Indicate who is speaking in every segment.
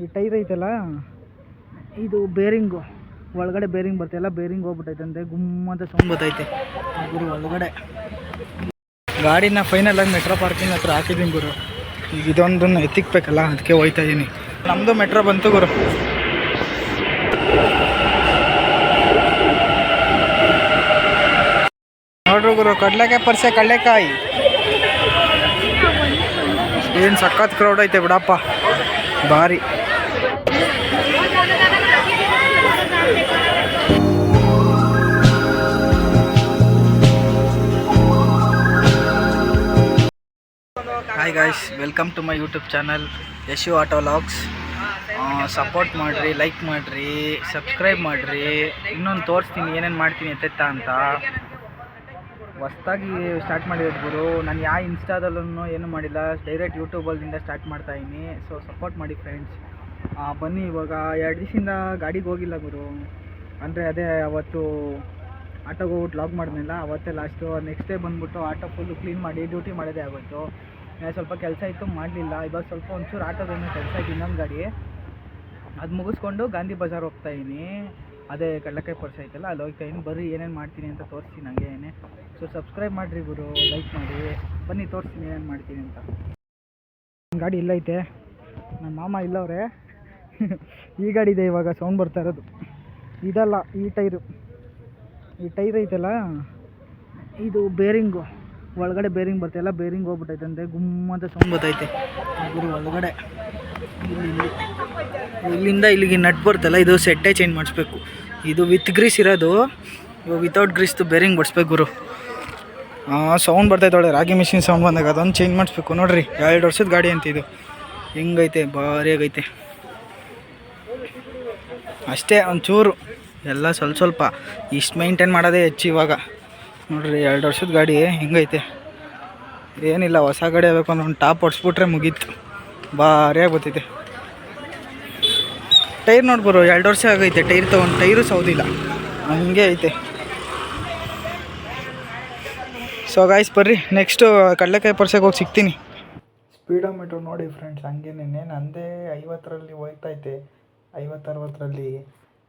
Speaker 1: ಈ ಟೈರ್ ಐತಲ್ಲ, ಇದು ಬೇರಿಂಗು ಒಳಗಡೆ ಬೇರಿಂಗ್ ಬರ್ತಾಯಿಲ್ಲ, ಬೇರಿಂಗ್ ಹೋಗ್ಬಿಟ್ಟೈತೆ ಅಂತೆ, ಗುಮ್ಮಂತ ಸೌಂಡ್ ಬರ್ತೈತೆ ಗುರು ಒಳಗಡೆ. ಗಾಡಿನ ಫೈನಲಾಗಿ ಮೆಟ್ರೋ ಪಾರ್ಕಿಂಗ್ ಹತ್ರ ಹಾಕಿದ್ದೀನಿ ಗುರು. ಈಗ ಇದೊಂದನ್ನು ಎತ್ತಿಕ್ಬೇಕಲ್ಲ, ಅದಕ್ಕೆ ಹೋಯ್ತಾ ಇದ್ದೀನಿ. ನಮ್ಮದು ಮೆಟ್ರೋ ಬಂತು ಗುರು. ನೋಡ್ರಿ ಗುರು, ಕಡಲೆಕಾಯಿ ಪರಿಸೆ ಕಡಲೆಕಾಯಿ ಏನು ಸಖತ್ ಕ್ರೌಡ್ ಐತೆ ಬಿಡಪ್ಪ, ಭಾರಿ. Hi guys, welcome to my YouTube channel Yashu auto vlogs. Support ಮಾಡಿರಿ, ಲೈಕ್ ಮಾಡಿರಿ, ಸಬ್ಸ್ಕ್ರೈಬ್ ಮಾಡಿರಿ. ಇನ್ನೊಂದು ತೋರಿಸ್ತೀನಿ ಏನೇನು ಮಾಡ್ತೀನಿ ಎತ್ತೆತ್ತ ಅಂತ. ಹೊಸ್ದಾಗಿ ಸ್ಟಾರ್ಟ್ ಮಾಡಿರೋದು ಗುರು. ನಾನು ಯಾವ ಇನ್ಸ್ಟಾದಲ್ಲೂ ಏನೂ ಮಾಡಿಲ್ಲ, ಡೈರೆಕ್ಟ್ ಯೂಟ್ಯೂಬಲ್ಲಿಂದ ಸ್ಟಾರ್ಟ್ ಮಾಡ್ತಾಯಿದ್ದೀನಿ. ಸೊ ಸಪೋರ್ಟ್ ಮಾಡಿ ಫ್ರೆಂಡ್ಸ್. ಬನ್ನಿ. ಇವಾಗ 2 ದಿವಸದಿಂದ ಗಾಡಿಗೆ ಹೋಗಿಲ್ಲ ಗುರು. ಅಂದರೆ ಅದೇ ಅವತ್ತು ಆಟೋಗೆ ಹೋಗ್ಬಿಟ್ಟು ಲಾಗ್ ಮಾಡಿದ್ನಲ್ಲ, ಅವತ್ತೇ ಲಾಸ್ಟು. ನೆಕ್ಸ್ಟ್ ಡೇ ಬಂದುಬಿಟ್ಟು ಆಟೋ ಫುಲ್ಲು ಕ್ಲೀನ್ ಮಾಡಿ ಡ್ಯೂಟಿ ಮಾಡೋದೇ ಆಗೋಯ್ತು. ಸ್ವಲ್ಪ ಕೆಲಸ ಇತ್ತು, ಮಾಡಲಿಲ್ಲ. ಇವಾಗ ಸ್ವಲ್ಪ ಒಂಚೂರು ಆಟೋದೇನೋ ಕೆಲಸ ಇತ್ತು, ಇನ್ನೊಂದು ಗಾಡಿ ಅದು ಮುಗಿಸ್ಕೊಂಡು ಗಾಂಧಿ ಬಜಾರ್ ಹೋಗ್ತಾಯಿದ್ದೀನಿ. ಅದೇ ಕಡಲೆಕಾಯಿ ಪರಿಸೆ ಐತಲ್ಲ, ಅಲ್ಲಿ ಹೋಗ್ತಾಯಿದ್ದೀನಿ. ಬರ್ರಿ ಏನೇನು ಮಾಡ್ತೀನಿ ಅಂತ ತೋರಿಸ್ತೀನಿ ನನಗೆ ಏನೇ. ಸೊ ಸಬ್ಸ್ಕ್ರೈಬ್ ಮಾಡಿರಿ ಗುರು, ಲೈಕ್ ಮಾಡಿ. ಬನ್ನಿ ತೋರಿಸ್ತೀನಿ ಏನೇನು ಮಾಡ್ತೀನಿ ಅಂತ. ನನ್ನ ಗಾಡಿ ಇಲ್ಲೈತೆ, ನಮ್ಮ ಮಾಮ ಇಲ್ಲವ್ರೆ. ಈ ಗಾಡಿ ಇದೆ ಇವಾಗ ಸೌಂಡ್ ಬರ್ತಾ ಇರೋದು. ಇದಲ್ಲ, ಈ ಟೈರ್ ಐತಲ್ಲ, ಇದು ಬೇರಿಂಗು ಒಳಗಡೆ ಬೇರಿಂಗ್ ಬರ್ತಾಯಿಲ್ಲ, ಬೇರಿಂಗ್ ಹೋಗ್ಬಿಟ್ಟೈತೆ ಅಂತೆ, ಗುಮ್ಮಂತ ಸೌಂಡ್ ಬರ್ತೈತೆ ಗುರು ಒಳಗಡೆ. ಇಲ್ಲಿಂದ ಇಲ್ಲಿಗೆ ನಟ್ ಬರ್ತಲ್ಲ, ಇದು ಸೆಟ್ಟೇ ಚೇಂಜ್ ಮಾಡಿಸ್ಬೇಕು. ಇದು ವಿತ್ ಗ್ರೀಸ್ ಇರೋದು, ಇವಾಗ ವಿತೌಟ್ ಗ್ರೀಸ್ದು ಬೇರಿಂಗ್ ಬಡಿಸ್ಬೇಕು ಗುರು. ಸೌಂಡ್ ಬರ್ತೈತೆ ಒಳ್ಳೆ, ರಾಗಿ ಮಿಷಿನ್ ಸೌಂಡ್ ಬಂದಾಗ ಅದೊಂದು ಚೇಂಜ್ ಮಾಡಿಸ್ಬೇಕು. ನೋಡಿರಿ 2 ವರ್ಷದ ಗಾಡಿ ಅಂತ ಇದು. ಹೆಂಗೈತೆ, ಭಾರಿಯಾಗೈತೆ ಅಷ್ಟೇ. ಒಂಚೂರು ಎಲ್ಲ ಸ್ವಲ್ಪ ಇಷ್ಟು ಮೈಂಟೈನ್ ಮಾಡೋದೇ ಹೆಚ್ಚು ಇವಾಗ. ನೋಡಿರಿ 2 ವರ್ಷದ ಗಾಡಿ ಹೆಂಗೈತೆ. ಏನಿಲ್ಲ, ಹೊಸ ಗಾಡಿ ಆಗಬೇಕು ಅಂದ್ರೆ ಒಂದು ಟಾಪ್ ಹೊಡ್ಸ್ಬಿಟ್ರೆ ಮುಗೀತು, ಭಾರಿಯಾಗಿ ಬರ್ತೈತೆ. ಟೈರ್ ನೋಡ್ಬೋದು, 2 ವರ್ಷ ಆಗೈತೆ ಟೈರ್ ತೊಗೊಂಡು. ಟೈರು ಸೌದಿಲ್ಲ, ಹಂಗೆ ಐತೆ. ಸೊ ಗಾಯ್ಸ್ ಬರ್ರಿ, ನೆಕ್ಸ್ಟು ಕಡಲೆಕಾಯಿ ಪರಿಸೆಗೆ ಹೋಗಿ ಸಿಗ್ತೀನಿ. ಸ್ಪೀಡೋಮೀಟ್ರ್ ನೋಡಿ ಫ್ರೆಂಡ್ಸ್, ಹಂಗೇನೆ ನಂದೇ 50ರಲ್ಲಿ ಹೋಯ್ತೈತೆ, 50-60ರಲ್ಲಿ.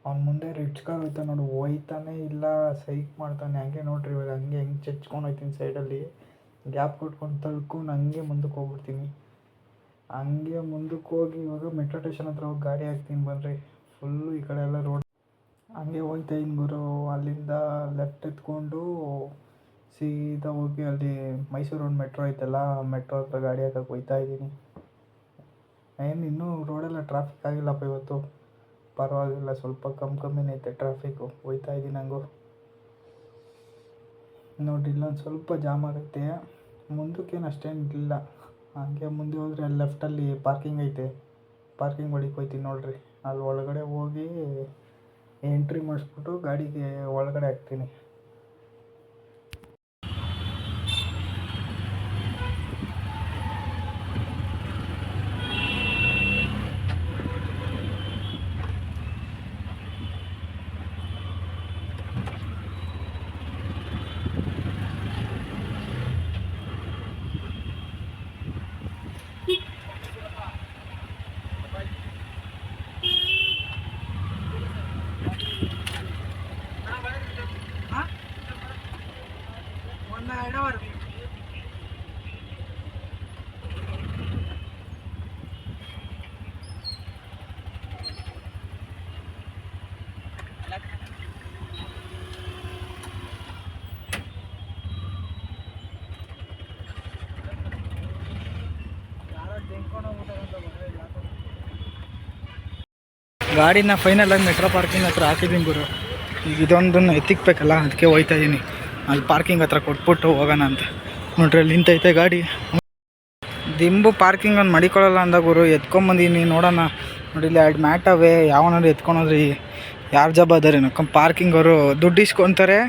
Speaker 1: ಅವ್ನು ಮುಂದೆ ರಿಚ್ ಕಾರ್ ಹೋಯ್ತಾನೆ ನೋಡಿ, ಹೋಯ್ತಾನೆ ಇಲ್ಲ, ಸೈಕ್ ಮಾಡ್ತಾನೆ. ಹಂಗೆ ನೋಡ್ರಿ ಇವಾಗ ಹಂಗೆ ಹೆಂಗೆ ಚಚ್ಕೊಂಡು ಹೋಯ್ತೀನಿ ಸೈಡಲ್ಲಿ, ಗ್ಯಾಪ್ ಕೊಟ್ಕೊಂಡು ತಳ್ಕೊಂಡು ಹಂಗೆ ಮುಂದಕ್ಕೆ ಹೋಗ್ಬಿಡ್ತೀನಿ. ಹಂಗೆ ಮುಂದಕ್ಕೆ ಹೋಗಿ ಇವಾಗ ಮೆಟ್ರೋ ಸ್ಟೇಷನ್ ಹತ್ರ ಹೋಗಿ ಗಾಡಿ ಹಾಕ್ತೀನಿ. ಬನ್ನಿರಿ, ಫುಲ್ಲು ಈ ಕಡೆ ಎಲ್ಲ ರೋಡ್. ಹಂಗೆ ಹೋಗ್ತಾಯಿದ್ದೀನಿ ಗುರು. ಅಲ್ಲಿಂದ ಲೆಫ್ಟ್ ಎತ್ಕೊಂಡು ಸೀದಾ ಹೋಗಿ ಅಲ್ಲಿ ಮೈಸೂರು ರೋಡ್ ಮೆಟ್ರೋ ಐತಲ್ಲ, ಮೆಟ್ರೋ ಹತ್ರ ಗಾಡಿ ಹಾಕಕ್ಕೆ ಹೋಗ್ತಾಯಿದ್ದೀನಿ. ಏನು ಇನ್ನೂ ರೋಡೆಲ್ಲ ಟ್ರಾಫಿಕ್ ಆಗಿಲ್ಲಪ್ಪ ಇವತ್ತು, ಪರವಾಗಿಲ್ಲ, ಸ್ವಲ್ಪ ಕಮ್ಮಿನೇ ಐತೆ ಟ್ರಾಫಿಕ್ಕು. ಹೋಗ್ತಾಯಿದ್ದೀನಿ ಹಂಗು. ನೋಡಿರಿ ಇಲ್ಲೊಂದು ಸ್ವಲ್ಪ ಜಾಮ್ ಆಗೈತೆ, ಮುಂದಕ್ಕೇನು ಅಷ್ಟೇನಿಲ್ಲ. ಹಂಗೆ ಮುಂದೆ ಹೋದರೆ ಅಲ್ಲಿ ಲೆಫ್ಟಲ್ಲಿ ಪಾರ್ಕಿಂಗ್ ಐತೆ, ಪಾರ್ಕಿಂಗ್ ಒಳಗೆ ಹೋಗ್ತೀನಿ. ನೋಡಿರಿ ಅಲ್ಲಿ ಒಳಗಡೆ ಹೋಗಿ ಎಂಟ್ರಿ ಮಾಡಿಸ್ಬಿಟ್ಟು ಗಾಡಿಗೆ ಒಳಗಡೆ ಹಾಕ್ತೀನಿ. ಗಾಡಿನ ಫೈನಲಾಗಿ ಮೆಟ್ರೋ ಪಾರ್ಕಿಂಗ್ ಹತ್ರ ಹಾಕಿದ್ದೀನಿ ಗುರು. ಈಗ ಇದೊಂದನ್ನು ಎತ್ತಿಕ್ಬೇಕಲ್ಲ, ಅದಕ್ಕೆ ಹೋಗ್ತಾ ಇದ್ದೀನಿ. ಅಲ್ಲಿ ಪಾರ್ಕಿಂಗ್ ಹತ್ರ ಕೊಟ್ಬಿಟ್ಟು ಹೋಗೋಣ ಅಂತ. ನೋಡ್ರಿ ಅಲ್ಲಿ ನಿಂತೈತೆ ಗಾಡಿ. ದಿಂಬು ಪಾರ್ಕಿಂಗ್ ಒಂದು ಮಡಿಕೊಳ್ಳಲ್ಲ ಅಂದ ಗುರು, ಎತ್ಕೊಂಬಂದಿನಿ. ನೋಡೋಣ. ನೋಡಿ ಇಲ್ಲಿ 2 ಮ್ಯಾಟ್ ಅವೇ, ಯಾವನಾದ್ರು ಎತ್ಕೊಂಡೋದ್ರಿ ಯಾರು ಜವಾಬ್ದಾರಿನೋ. ಪಾರ್ಕಿಂಗ್ ಅವರು ದುಡ್ಡು ಇಸ್ಕೊತಾರೆ,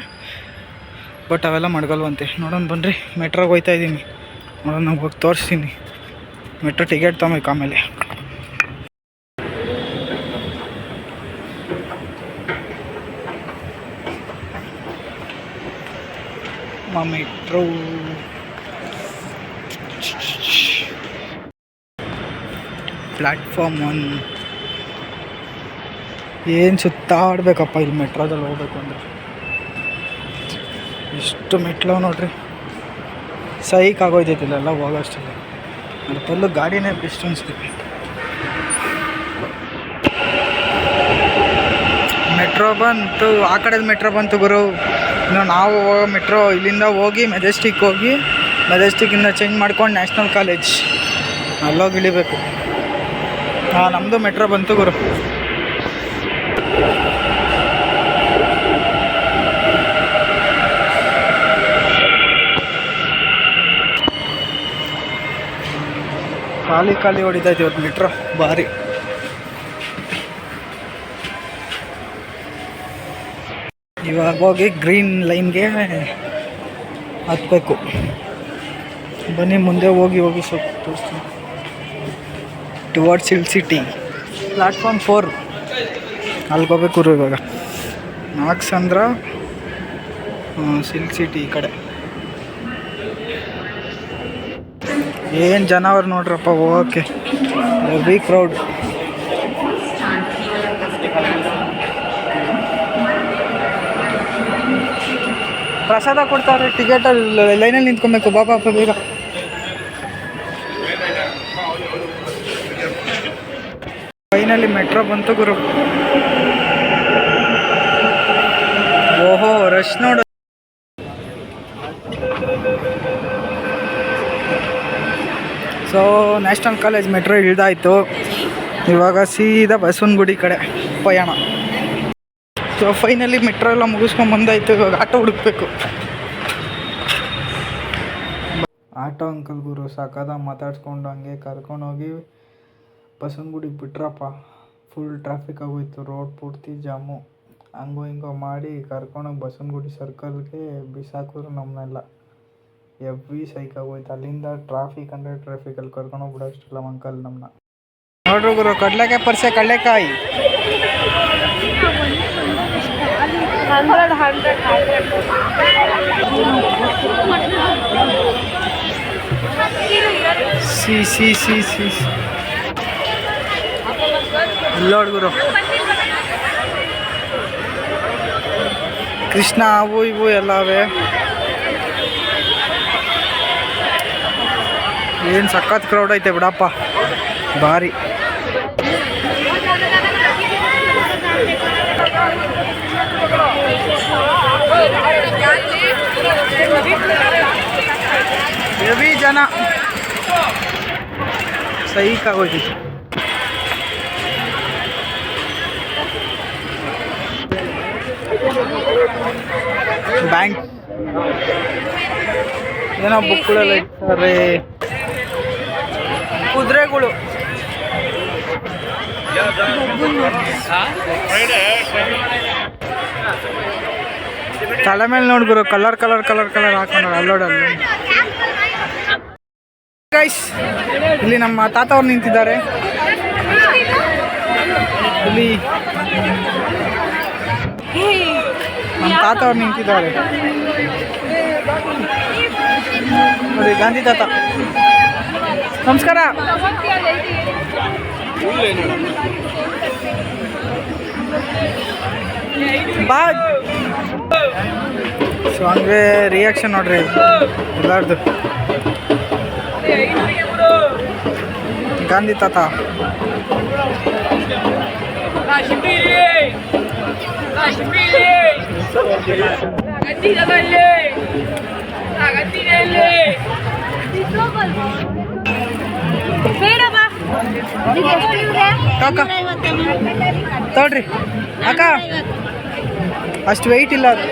Speaker 1: ಬಟ್ ಅವೆಲ್ಲ ಮಡ್ಗಲ್ವಂತೆ. ನೋಡೋಣ ಬನ್ನಿರಿ, ಮೆಟ್ರೋಗೆ ಹೋಗ್ತಾ ಇದ್ದೀನಿ. ನೋಡೋಣ, ಹೋಗಿ ತೋರಿಸ್ತೀನಿ. ಮೆಟ್ರೋ ಟಿಕೆಟ್ ತೊಗೊಬೇಕು ಆಮೇಲೆ. ಮೆಟ್ರೋ ಪ್ಲಾಟ್ಫಾರ್ಮ್ 1 ಏನು ಸುತ್ತಾಡಬೇಕಪ್ಪ ಇಲ್ಲಿ ಮೆಟ್ರೋದಲ್ಲಿ ಹೋಗ್ಬೇಕು ಅಂದರೆ. ಎಷ್ಟು ಮೆಟ್ಲು ನೋಡ್ರಿ, ಸೈಕ್ ಆಗೋಯ್ತೈತಿ ಇಲ್ಲೆಲ್ಲ ಹೋಗೋಷ್ಟಲ್ಲ. ಅಲ್ಲಿ ಫುಲ್ಲು ಗಾಡಿನೇ ಬೆಸ್ಟ್ ಅನಿಸ್ತೀವಿ. ಮೆಟ್ರೋ ಬಂತು, ಆ ಕಡೆದು ಮೆಟ್ರೋ ಬಂತು ಗುರು. ಇನ್ನು ನಾವು ಹೋಗೋ ಮೆಟ್ರೋ ಇಲ್ಲಿಂದ ಹೋಗಿ ಮೆಜೆಸ್ಟಿಕ್ ಹೋಗಿ, ಮೆಜೆಸ್ಟಿಕ್ಕಿಂದ ಚೇಂಜ್ ಮಾಡ್ಕೊಂಡು ನ್ಯಾಷನಲ್ ಕಾಲೇಜ್ ಅಲ್ಲೋಗಿ ಇಳಿಬೇಕು. ಹಾಂ, ನಮ್ಮದು ಮೆಟ್ರೋ ಬಂತು ಗುರು. ಖಾಲಿ ಖಾಲಿ ಹೊಡಿತೈತಿ ಇವತ್ತು ಮೆಟ್ರೋ ಭಾರಿ. ಇವಾಗ ಹೋಗಿ ಗ್ರೀನ್ ಲೈನ್ಗೆ ಹತ್ತಬೇಕು. ಬನ್ನಿ ಮುಂದೆ ಹೋಗಿ ಸ್ವಲ್ಪ ತೋರಿಸ್ತೀನಿ. ಟುವರ್ಡ್ಸ್ ಹಿಲ್ ಸಿಟಿ, ಪ್ಲಾಟ್ಫಾರ್ಮ್ 4 ಅಲ್ಲಿಗೆ ಹೋಗ್ಬೇಕು ಇವಾಗ. ಮಾರ್ಕ್ಸ್ ಅಂದ್ರೆ ಸಿಲ್ ಸಿಟಿ ಈ ಕಡೆ. ಏನು ಜನವರು ನೋಡ್ರಪ್ಪ ಹೋಗೋಕ್ಕೆ, ಹೆವಿ ಕ್ರೌಡ್. ಪ್ರಸಾದ ಕೊಡ್ತಾರೆ, ಟಿಕೆಟಲ್ಲಿ ಲೈನಲ್ಲಿ ನಿಂತ್ಕೊಬೇಕು. ಬಾಬಾ ಬೇಗ. ಫೈನಲಿ ಮೆಟ್ರೋ ಬಂತು ಗುರು. ಓಹೋ, ರಶ್ ನೋಡು. ಸೊ ನ್ಯಾಷನಲ್ ಕಾಲೇಜ್ ಮೆಟ್ರೋ ಇಳ್ದಾಯ್ತು. ಇವಾಗ ಸೀದಾ ಬಸವನಗುಡಿ ಕಡೆ ಪಯಣ. ಸೊ ಫೈನಲಿ ಮೆಟ್ರೋ ಎಲ್ಲ ಮುಗಿಸ್ಕೊಂಡು ಬಂದಾಯ್ತು. ಇವಾಗ ಆಟೋ ಹುಡುಕ್ಬೇಕು. ಆಟೋ ಅಂಕಲ್ ಗುರು ಸಾಕಾದ ಮಾತಾಡ್ಸ್ಕೊಂಡು ಹಂಗೆ ಕರ್ಕೊಂಡೋಗಿ ಬಸವನಗುಡಿಗೆ ಬಿಟ್ರಪ್ಪ. ಫುಲ್ ಟ್ರಾಫಿಕ್ ಆಗೋಯ್ತು, ರೋಡ್ ಪೂರ್ತಿ ಜಾಮು. ಹಂಗೋ ಹಿಂಗೋ ಮಾಡಿ ಕರ್ಕೊಂಡೋಗಿ ಬಸವನಗುಡಿ ಸರ್ಕಲ್ಗೆ ಬಿಸಾಕಿದ್ರು ನಮ್ಮನ್ನೆಲ್ಲ. ಎವ್ರಿ ಸೈಕ್ ಆಗೋಯ್ತು. ಅಲ್ಲಿಂದ ಟ್ರಾಫಿಕ್ ಅಂದರೆ ಟ್ರಾಫಿಕಲ್ಲಿ ಕರ್ಕೊಂಡೋಗ್ಬಿಡೋ ಅಷ್ಟಲ್ಲ ಅಂಕಲ್ ನಮ್ಮನ್ನ. ನೋಡ್ರಿ ಗುರು, ಕಡಲೆಕಾಯಿ ಪರಿಸೆ, ಕಡಲೆಕಾಯಿ 100 ಸಿ ನೋಡ್ ಗುರು. ಕೃಷ್ಣ ಅವು ಇವು ಎಲ್ಲ ಅವೆ. ಏನು ಸಖತ್ ಕ್ರೌಡ್ ಐತೆ ಬಿಡಪ್ಪ, ಭಾರಿ. ಹೆವಿ ಜನ, ಸೈಕ್ ಆಗೋಯ್ತು. ಬ್ಯಾಂಕ್ ಏನೋ ಬುಕ್ಗಳೆಲ್ಲ ಇರ್ತಾರೆ. ಕುದುರೆಗಳು, ತಲೆ ಮೇಲೆ ನೋಡ್ಗುರು ಕಲರ್ ಹಾಕೊಂಡು ಅಲ್ಲೋಡಲ್ಲಿ. ಗೈಸ್, ಇಲ್ಲಿ ನಮ್ಮ ತಾತ ಅವ್ರು ನಿಂತಿದ್ದಾರೆ. ಇಲ್ಲಿ ನಮ್ಮ ತಾತ ಅವ್ರು ನಿಂತಿದ್ದಾರೆ ನೋಡಿ, ಗಾಂಧಿ ತಾತ. ನಮಸ್ಕಾರ. ಬಾ. ಸೊ ಹಂಗೆ ರಿಯಾಕ್ಷನ್ ನೋಡ್ರಿ ಎಲ್ಲಾರ್ದು. ಗಾಂಧಿ ತಾತ. ತೋಡ್ರಿ ಅಕ್ಕ, ಅಷ್ಟು ವೆಯ್ಟ್ ಇಲ್ಲ ಅದು.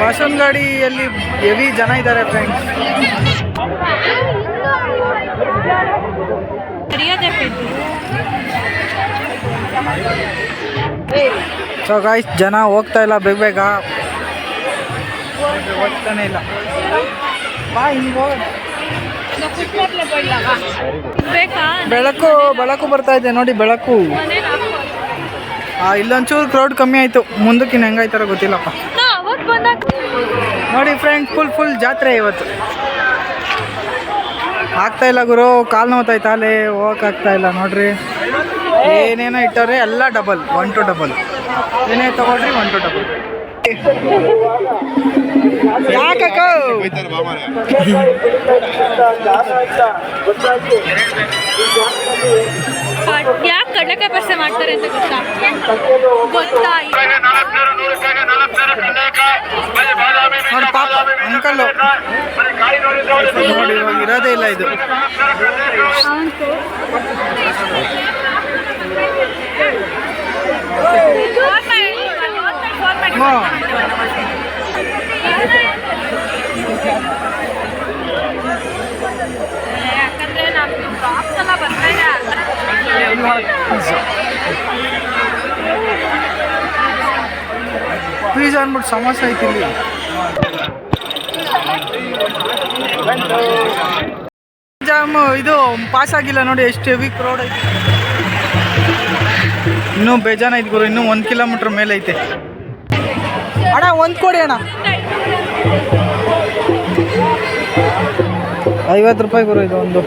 Speaker 1: ಬಸವನಗುಡಿಯಲ್ಲಿ ಹೆವಿ ಜನ ಇದ್ದಾರೆ ಫ್ರೆಂಡ್ಸ್. ಸೊ ಗಾಯ್ಸ್, ಜನ ಹೋಗ್ತಾ ಇಲ್ಲ, ಬೇಗ ಹೋಗ್ತಾನೆ ಇಲ್ಲ. ಬಾ ಹಿಂಗೆ ಬೆಳಕು ಬರ್ತಾ ಇದೆ ನೋಡಿ, ಬೆಳಕು. ಇಲ್ಲೊಂಚೂರು ಕ್ರೌಡ್ ಕಮ್ಮಿ ಆಯಿತು, ಮುಂದಕ್ಕಿನ್ನ ಹೆಂಗಾಯ್ತಾರೋ ಗೊತ್ತಿಲ್ಲಪ್ಪ. ನೋಡಿ ಫ್ರೆಂಡ್, ಫುಲ್ ಜಾತ್ರೆ ಇವತ್ತು. ಆಗ್ತಾಯಿಲ್ಲ ಗುರು, ಕಾಲು ನೋವ್ತಾಯ್ತು, ಅಲ್ಲೇ ಹೋಗೋಕ್ಕಾಗ್ತಾಯಿಲ್ಲ ನೋಡ್ರಿ. ಏನೇನೋ ಇಟ್ಟವ್ರೆ ಎಲ್ಲ ಡಬಲ್, 1 to ಡಬಲ್. ಏನೇ ತಗೊಳ್ರಿ 1 to ಡಬಲ್. ಯಾಕಕ್ಕ
Speaker 2: ಯಾಕೆ ಕಡಲೆಕಾಯಿ ಪರಿಸೆ ಮಾಡ್ತಾರೆ ಅಂತ ಗೊತ್ತಾ?
Speaker 1: ನೋಡಿ ಪಾಪ ಅಂಕಲ್ ನೋಡಿ, ಇವಾಗ ಇರೋದೇ ಇಲ್ಲ ಇದು.
Speaker 2: ಯಾಕಂದ್ರೆ ನಮ್ದು ಬಾಕ್ಸ್ ಎಲ್ಲ ಬರ್ತಾ ಇದೆ.
Speaker 1: ಪಿಜ್ಜಾ ಅಂದ್ಬಿಟ್ಟು ಸಮೋಸ ಐತಿ ಇಲ್ಲಿ. ಜಾಮು ಇದು ಪಾಸ್ ಆಗಿಲ್ಲ ನೋಡಿ, ಎಷ್ಟು ಹೆವಿ ಕ್ರೌಡ್ ಐತಿ. ಇನ್ನೂ ಬೇಜಾನ ಐತಿ ಗುರು, ಇನ್ನೂ 1 ಕಿಲೋಮೀಟ್ರ್ ಮೇಲೆ ಐತೆ. ಅಣ್ಣ ಒಂದು ಕೊಡಿ ಅಣ್ಣ, 50 ರೂಪಾಯಿ ಗುರು ಇದು ಒಂದು.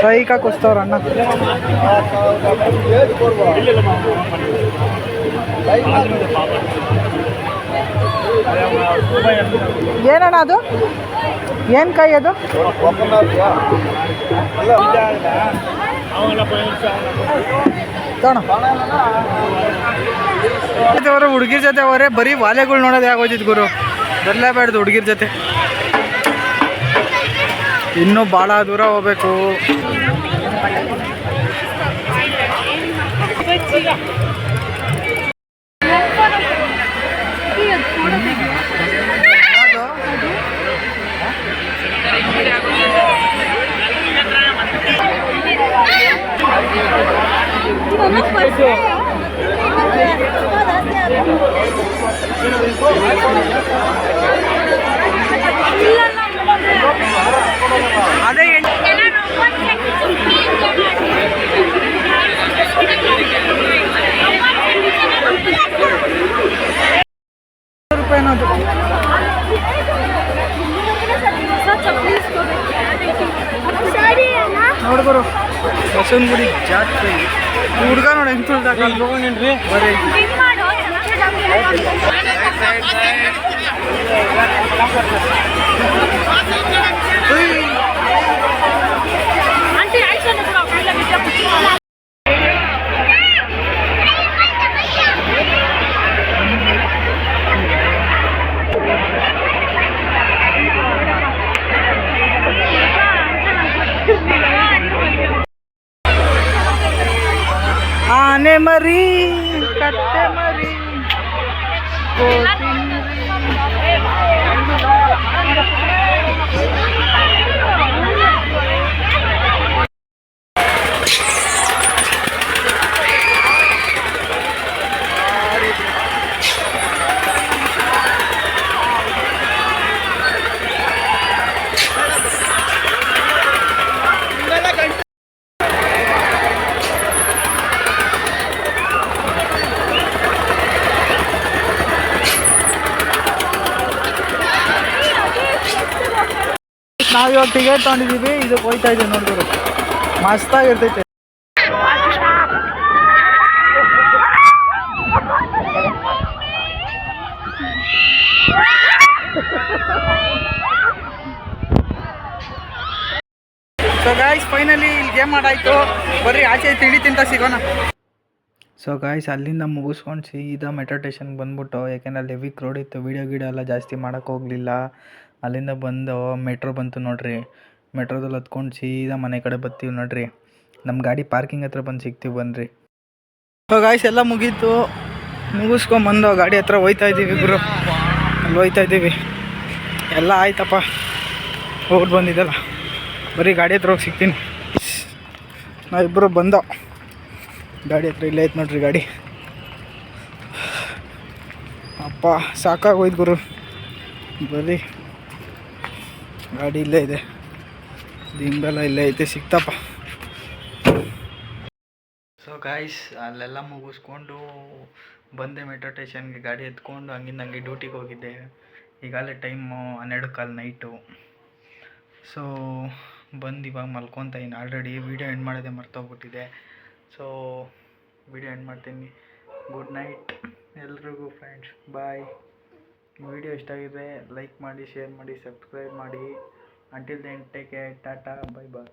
Speaker 1: ಸೈಕಾಕ್ಕೋಸ್ತವ್ರ ಅಣ್ಣ. ಏನಣ್ಣ ಅದು, ಏನು ಕಾಯಿ ಅದು? ಅವರು ಹುಡುಗಿರ ಜೊತೆ ಅವರೇ ಬರೀ ವಾಲೆಗಳು ನೋಡೋದು ಆಗೋದಿತ್ತು ಗುರು, ಬರಲೇಬೇಡ್ದು ಹುಡುಗಿರ ಜೊತೆ. ಇನ್ನೂ ಭಾಳ ದೂರ ಹೋಗ್ಬೇಕು. ಅದೇ ರೂಪಾಯಿ ಅನ್ನೋದು. ನೋಡ್ಬರು ಬಸವನಗುಡಿ ಜಾತ್ರೆ. ಹುಡುಗ ನೋಡಿ ಹೆಂಗ್ ತುಳ್ದಾಕಲ್ರಿ ಬರೀ. ಆನೆ ಮರಿ, ಕತ್ತೆ ಮರಿ, ನಾವಿವಾಗ ಟಿಕೆಟ್ ತೊಗೊಂಡಿದ್ದೀವಿ, ಇದಕ್ಕೆ ಹೋಗ್ತಾ ಇದ್ದೀವಿ ನೋಡಿದ್ರು, ಮಸ್ತಾಗಿರ್ತೈತೆ. ಸೊ ಗಾಯ್ಸ್ ಫೈನಲಿ ಇಲ್ಲಿ ಗೇಮ್ ಮಾಡಾಯ್ತು, ಬರ್ರಿ ಆಚೆ ತಿಂಡಿ ತಿಂತ ಸಿಗೋಣ. ಸೊ ಗಾಯ್ಸ್ ಅಲ್ಲಿಂದ ಮುಗಿಸ್ಕೊಂಡು ಸೀದಾ ಮೆಟ್ರೋ ಸ್ಟೇಷನ್ಗೆ ಬಂದ್ಬಿಟ್ಟು, ಯಾಕೆಂದರೆ ಅಲ್ಲಿ ಹೆವಿ ಕ್ರೌಡ್ ಇತ್ತು, ವೀಡಿಯೋ ಎಲ್ಲ ಜಾಸ್ತಿ ಮಾಡೋಕ್ಕೆ ಹೋಗಲಿಲ್ಲ. ಅಲ್ಲಿಂದ ಬಂದು ಮೆಟ್ರೋ ಬಂತು ನೋಡ್ರಿ, ಮೆಟ್ರೋದಲ್ಲಿ ಹತ್ಕೊಂಡು ಸೀದಾ ಮನೆ ಕಡೆ ಬರ್ತೀವಿ ನೋಡ್ರಿ. ನಮ್ಮ ಗಾಡಿ ಪಾರ್ಕಿಂಗ್ ಹತ್ರ ಬಂದು ಸಿಗ್ತೀವಿ ಬನ್ನಿರಿ. ಸೊ ಗಾಯ್ಸ್ ಎಲ್ಲ ಮುಗೀತು, ಮುಗಿಸ್ಕೊಂಬಂದು ಗಾಡಿ ಹತ್ರ ಹೋಯ್ತಾ ಇದ್ದೀವಿ ಗುರು, ಅಲ್ಲಿ ಹೋಯ್ತಾ ಇದ್ದೀವಿ. ಎಲ್ಲ ಆಯ್ತಪ್ಪ, ಹೋಗಿ ಬಂದಿದ್ದಲ್ಲ, ಬರೀ ಗಾಡಿ ಹತ್ರ ಹೋಗಿ ಸಿಗ್ತೀನಿ. ನಾವಿಬ್ಬರು ಬಂದೋ ಗಾಡಿ ಹತ್ರ, ಇಲ್ಲೇ ಐತೆ ನೋಡ್ರಿ ಗಾಡಿ. ಅಪ್ಪ ಸಾಕಾಗೋಯ್ತು ಗುರು, ಬರೀ ಗಾಡಿ ಇಲ್ಲೇ ಇದೆ, ದಿಂಬೆಲ್ಲ ಇಲ್ಲೇ ಐತೆ, ಸಿಕ್ತಪ್ಪ. ಸೊ ಗಾಯ್ಸ್, ಅಲ್ಲೆಲ್ಲ ಮುಗಿಸ್ಕೊಂಡು ಬಂದೆ ಮೆಟ್ರೋ ಸ್ಟೇಷನ್ಗೆ, ಗಾಡಿ ಎತ್ಕೊಂಡು ಹಂಗಿಂದ ಹಂಗೆ ಡ್ಯೂಟಿಗೆ ಹೋಗಿದ್ದೆ. ಈಗಾಗಲೇ ಟೈಮು 12:15 ನೈಟು. ಸೊ ಬಂದು ಇವಾಗ ಮಲ್ಕೊತಾ ಇದ್ದೀನಿ. ಆಲ್ರೆಡಿ ವೀಡಿಯೋ ಎಂಡ್ ಮಾಡೋದೇ ಮರ್ತೋಗ್ಬಿಟ್ಟಿದೆ. ಸೊ ವೀಡಿಯೋ ಎಂಡ್ ಮಾಡ್ತೀನಿ. ಗುಡ್ ನೈಟ್ ಎಲ್ರಿಗೂ ಫ್ರೆಂಡ್ಸ್, ಬಾಯ್. ವಿಡಿಯೋ ಇಷ್ಟ ಆಗಿದೆ ಲೈಕ್ ಮಾಡಿ, ಶೇರ್ ಮಾಡಿ, ಸಬ್ಸ್ಕ್ರೈಬ್ ಮಾಡಿ. Until then take care, tata, bye ಬಾಯ್.